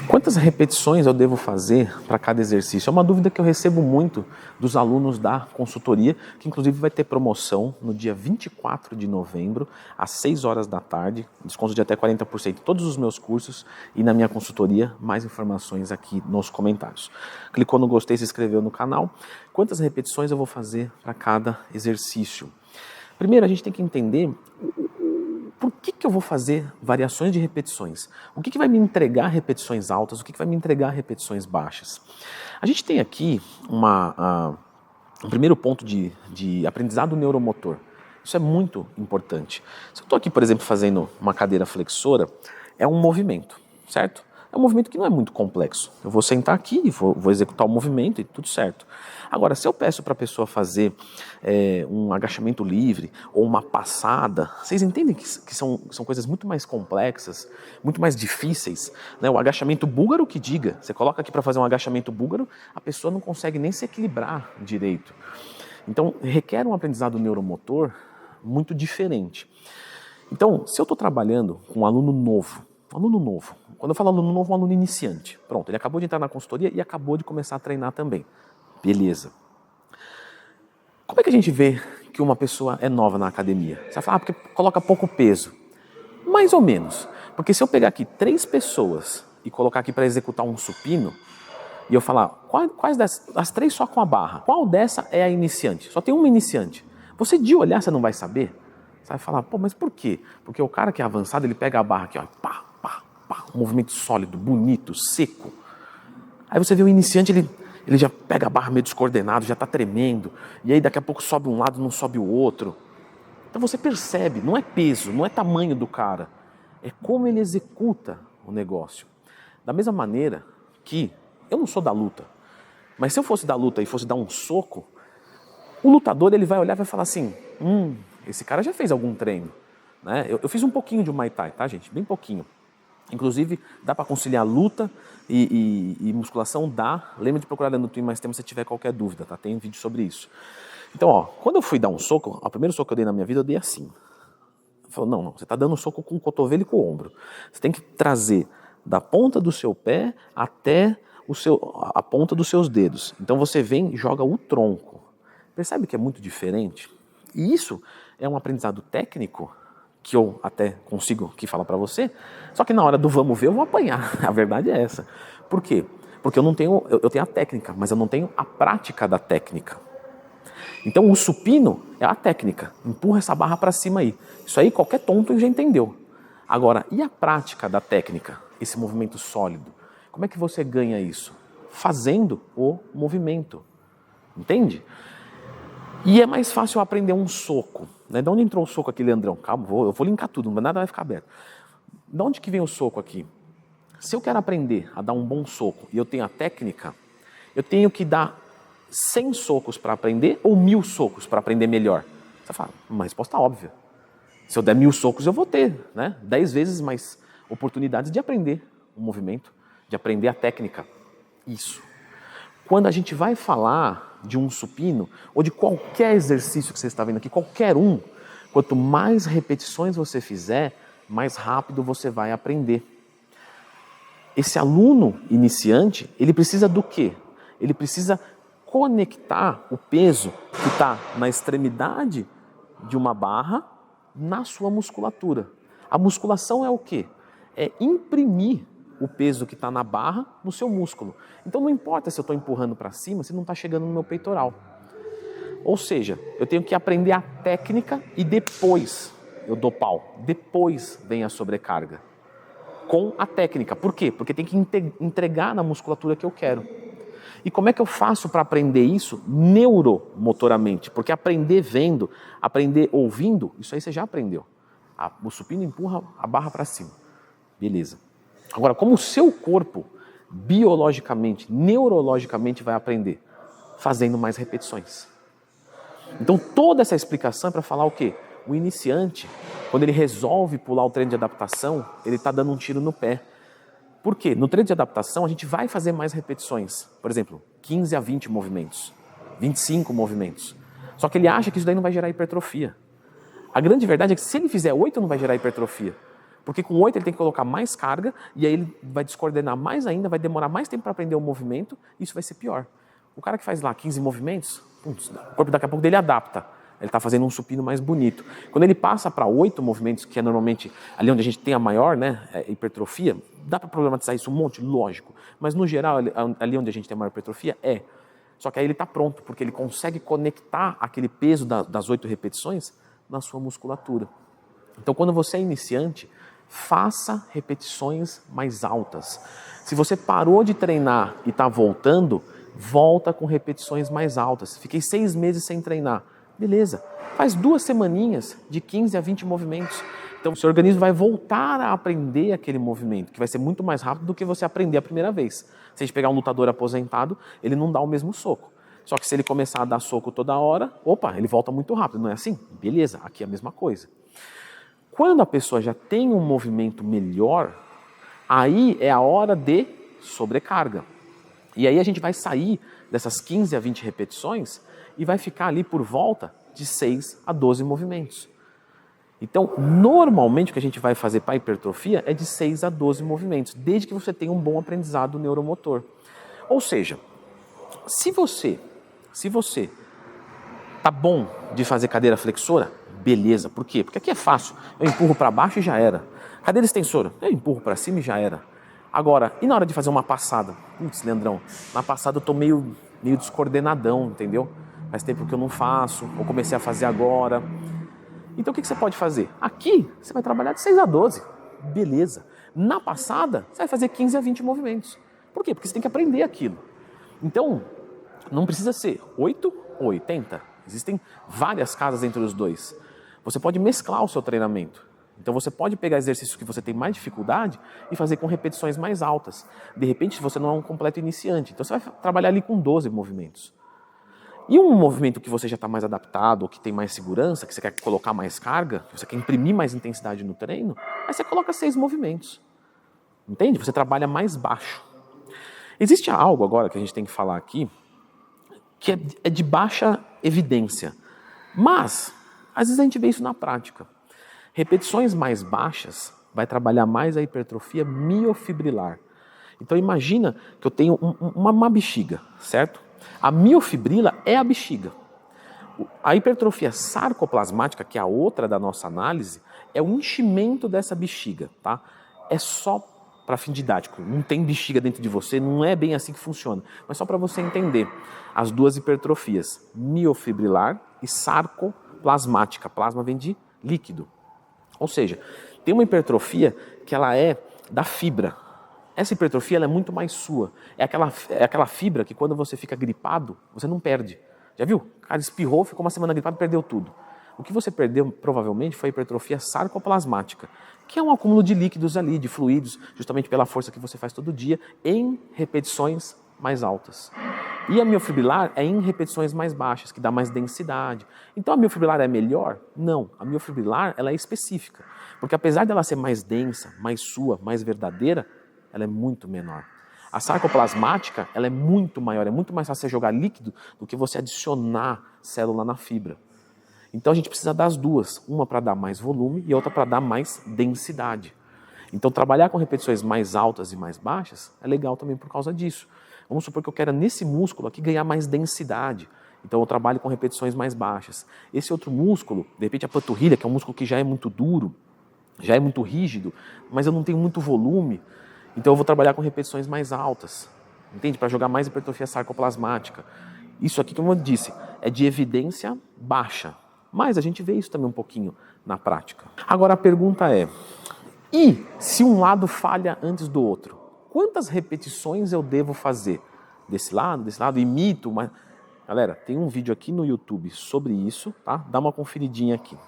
Quantas repetições eu devo fazer para cada exercício? É uma dúvida que eu recebo muito dos alunos da consultoria, que inclusive vai ter promoção no dia 24 de novembro, às 6 horas da tarde, desconto de até 40% em todos os meus cursos e na minha consultoria. Mais informações aqui nos comentários. Clicou no gostei, se inscreveu no canal. Quantas repetições eu vou fazer para cada exercício? Primeiro, a gente tem que entender por que eu vou fazer variações de repetições? O que vai me entregar repetições altas? O que vai me entregar repetições baixas? A gente tem aqui um primeiro ponto de aprendizado neuromotor. Isso é muito importante. Se eu estou aqui, por exemplo, fazendo uma cadeira flexora, é um movimento, certo? É um movimento que não é muito complexo. Eu vou sentar aqui e vou executar o movimento e tudo certo. Agora, se eu peço para a pessoa fazer um agachamento livre ou uma passada, vocês entendem que são coisas muito mais complexas, muito mais difíceis, né? O agachamento búlgaro que diga. Você coloca aqui para fazer um agachamento búlgaro, a pessoa não consegue nem se equilibrar direito. Então, requer um aprendizado neuromotor muito diferente. Então, se eu estou trabalhando com um aluno novo, quando eu falo aluno novo, um aluno iniciante. Pronto, ele acabou de entrar na consultoria e acabou de começar a treinar também. Beleza. Como é que a gente vê que uma pessoa é nova na academia? Você vai falar, porque coloca pouco peso. Mais ou menos. Porque se eu pegar aqui 3 pessoas e colocar aqui para executar um supino, e eu falar, quais das 3 só com a barra? Qual dessa é a iniciante? Só tem uma iniciante. Você de olhar, você não vai saber? Você vai falar, pô, mas por quê? Porque o cara que é avançado, ele pega a barra aqui, ó, pá, um movimento sólido, bonito, seco. Aí você vê o iniciante, ele já pega a barra meio descoordenado, já está tremendo, e aí daqui a pouco sobe um lado, não sobe o outro. Então você percebe, não é peso, não é tamanho do cara, é como ele executa o negócio. Da mesma maneira que eu não sou da luta, mas se eu fosse da luta e fosse dar um soco, o lutador ele vai olhar e vai falar assim, esse cara já fez algum treino. Né? Eu fiz um pouquinho de Muay Thai, tá, gente? Bem pouquinho. Inclusive, dá para conciliar luta e musculação? Dá. Lembra de procurar no Twin Mais Tempo se tiver qualquer dúvida, tá? Tem um vídeo sobre isso. Então, ó, quando eu fui dar um soco, o primeiro soco que eu dei na minha vida, eu dei assim. Falou, não, você tá dando um soco com o cotovelo e com o ombro. Você tem que trazer da ponta do seu pé até a ponta dos seus dedos. Então você vem e joga o tronco. Percebe que é muito diferente? E isso é um aprendizado técnico que eu até consigo aqui falar para você, só que na hora do vamos ver eu vou apanhar, a verdade é essa. Por quê? Porque eu tenho a técnica, mas eu não tenho a prática da técnica. Então o supino é a técnica, empurra essa barra para cima aí. Isso aí qualquer tonto já entendeu. Agora, e a prática da técnica, esse movimento sólido? Como é que você ganha isso? Fazendo o movimento, entende? E é mais fácil aprender um soco. Né? De onde entrou o soco aqui, Leandrão? Calma, eu vou linkar tudo, nada vai ficar aberto. De onde que vem o soco aqui? Se eu quero aprender a dar um bom soco e eu tenho a técnica, eu tenho que dar 100 socos para aprender ou 1000 socos para aprender melhor? Você fala, uma resposta óbvia. Se eu der 1000 socos, eu vou ter 10 vezes mais oportunidades de aprender o movimento, de aprender a técnica. Isso. Quando a gente vai falar de um supino ou de qualquer exercício que você está vendo aqui, qualquer um, quanto mais repetições você fizer, mais rápido você vai aprender. Esse aluno iniciante, ele precisa do quê? Ele precisa conectar o peso que está na extremidade de uma barra na sua musculatura. A musculação é o quê? É imprimir o peso que está na barra no seu músculo. Então não importa se eu estou empurrando para cima, se não está chegando no meu peitoral. Ou seja, eu tenho que aprender a técnica e depois eu dou pau. Depois vem a sobrecarga. Com a técnica. Por quê? Porque tem que entregar na musculatura que eu quero. E como é que eu faço para aprender isso neuromotoramente? Porque aprender vendo, aprender ouvindo, isso aí você já aprendeu. O supino empurra a barra para cima. Beleza. Agora, como o seu corpo, biologicamente, neurologicamente vai aprender? Fazendo mais repetições. Então, toda essa explicação é para falar o quê? O iniciante, quando ele resolve pular o treino de adaptação, ele está dando um tiro no pé. Por quê? No treino de adaptação, a gente vai fazer mais repetições. Por exemplo, 15 a 20 movimentos, 25 movimentos. Só que ele acha que isso daí não vai gerar hipertrofia. A grande verdade é que se ele fizer 8, não vai gerar hipertrofia. Porque com 8 ele tem que colocar mais carga e aí ele vai descoordenar mais ainda, vai demorar mais tempo para aprender o movimento, isso vai ser pior. O cara que faz lá 15 movimentos, putz, o corpo daqui a pouco dele adapta. Ele está fazendo um supino mais bonito. Quando ele passa para 8 movimentos, que é normalmente ali onde a gente tem a maior, né, hipertrofia, dá para problematizar isso um monte? Lógico. Mas no geral, ali onde a gente tem a maior hipertrofia, Só que aí ele está pronto, porque ele consegue conectar aquele peso das 8 repetições na sua musculatura. Então, quando você é iniciante, faça repetições mais altas. Se você parou de treinar e está voltando, volta com repetições mais altas. Fiquei 6 meses sem treinar. Beleza, faz 2 semaninhas de 15 a 20 movimentos. Então, o seu organismo vai voltar a aprender aquele movimento, que vai ser muito mais rápido do que você aprender a primeira vez. Se a gente pegar um lutador aposentado, ele não dá o mesmo soco. Só que se ele começar a dar soco toda hora, ele volta muito rápido, não é assim? Beleza, aqui é a mesma coisa. Quando a pessoa já tem um movimento melhor, aí é a hora de sobrecarga. E aí a gente vai sair dessas 15 a 20 repetições e vai ficar ali por volta de 6 a 12 movimentos. Então, normalmente o que a gente vai fazer para hipertrofia é de 6 a 12 movimentos, desde que você tenha um bom aprendizado neuromotor. Ou seja, se você tá bom de fazer cadeira flexora, beleza. Por quê? Porque aqui é fácil. Eu empurro para baixo e já era. Cadeira extensora, eu empurro para cima e já era. Agora, e na hora de fazer uma passada? Putz, Leandrão, na passada eu tô meio descoordenadão, entendeu? Faz tempo que eu não faço, ou comecei a fazer agora. Então o que você pode fazer? Aqui, você vai trabalhar de 6 a 12. Beleza. Na passada, você vai fazer 15 a 20 movimentos. Por quê? Porque você tem que aprender aquilo. Então, não precisa ser 8 ou 80. Existem várias casas entre os dois. Você pode mesclar o seu treinamento. Então você pode pegar exercícios que você tem mais dificuldade e fazer com repetições mais altas. De repente você não é um completo iniciante, então você vai trabalhar ali com 12 movimentos. E um movimento que você já está mais adaptado, ou que tem mais segurança, que você quer colocar mais carga, que você quer imprimir mais intensidade no treino, aí você coloca 6 movimentos. Entende? Você trabalha mais baixo. Existe algo agora que a gente tem que falar aqui, que é de baixa evidência. Mas, às vezes a gente vê isso na prática. Repetições mais baixas vai trabalhar mais a hipertrofia miofibrilar. Então imagina que eu tenho uma bexiga, certo? A miofibrila é a bexiga. A hipertrofia sarcoplasmática, que é a outra da nossa análise, é o enchimento dessa bexiga, tá? É só para fim didático, não tem bexiga dentro de você, não é bem assim que funciona. Mas só para você entender as duas hipertrofias, miofibrilar e sarcoplasmática. Plasma vem de líquido. Ou seja, tem uma hipertrofia que ela é da fibra. Essa hipertrofia ela é muito mais sua. É aquela fibra que quando você fica gripado, você não perde. Já viu? O cara espirrou, ficou uma semana gripado e perdeu tudo. O que você perdeu provavelmente foi a hipertrofia sarcoplasmática, que é um acúmulo de líquidos ali, de fluidos, justamente pela força que você faz todo dia, em repetições mais altas. E a miofibrilar é em repetições mais baixas, que dá mais densidade. Então a miofibrilar é melhor? Não. A miofibrilar ela é específica. Porque apesar dela ser mais densa, mais sua, mais verdadeira, ela é muito menor. A sarcoplasmática ela é muito maior, é muito mais fácil você jogar líquido do que você adicionar célula na fibra. Então a gente precisa das duas, uma para dar mais volume e outra para dar mais densidade. Então trabalhar com repetições mais altas e mais baixas é legal também por causa disso. Vamos supor que eu quero nesse músculo aqui ganhar mais densidade. Então eu trabalho com repetições mais baixas. Esse outro músculo, de repente a panturrilha, que é um músculo que já é muito duro, já é muito rígido, mas eu não tenho muito volume, então eu vou trabalhar com repetições mais altas. Entende? Para jogar mais hipertrofia sarcoplasmática. Isso aqui, como eu disse, é de evidência baixa. Mas a gente vê isso também um pouquinho na prática. Agora a pergunta é, e se um lado falha antes do outro? Quantas repetições eu devo fazer? Desse lado, imito, mas... Galera, tem um vídeo aqui no YouTube sobre isso, tá? Dá uma conferidinha aqui.